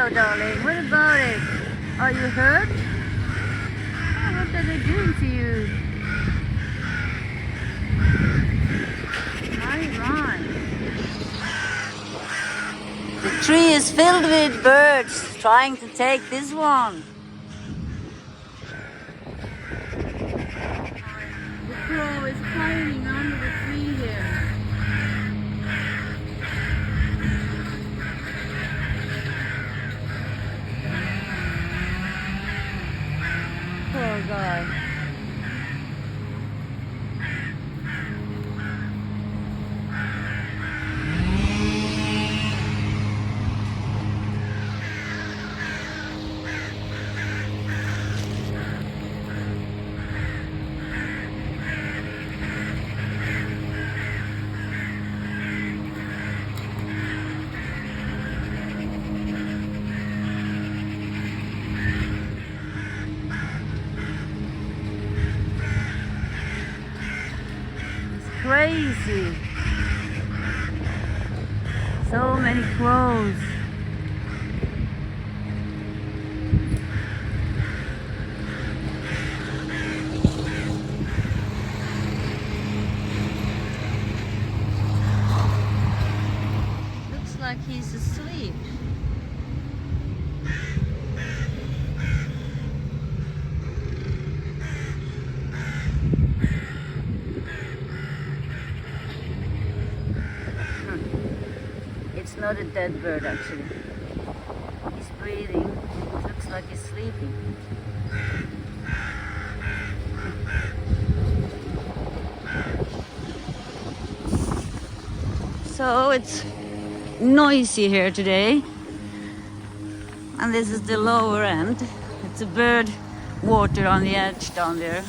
Hello, darling. What about it? Are you hurt? Oh, what are they doing to you? Right. The tree is filled with birds trying to take this one. The crow is hiding under the tree here. Poor guy. Crazy. So many crows. Looks like he's asleep. It's not a dead bird actually. He's breathing. It looks like he's sleeping. So it's noisy here today. And this is the lower end. It's a bird water on the edge down there.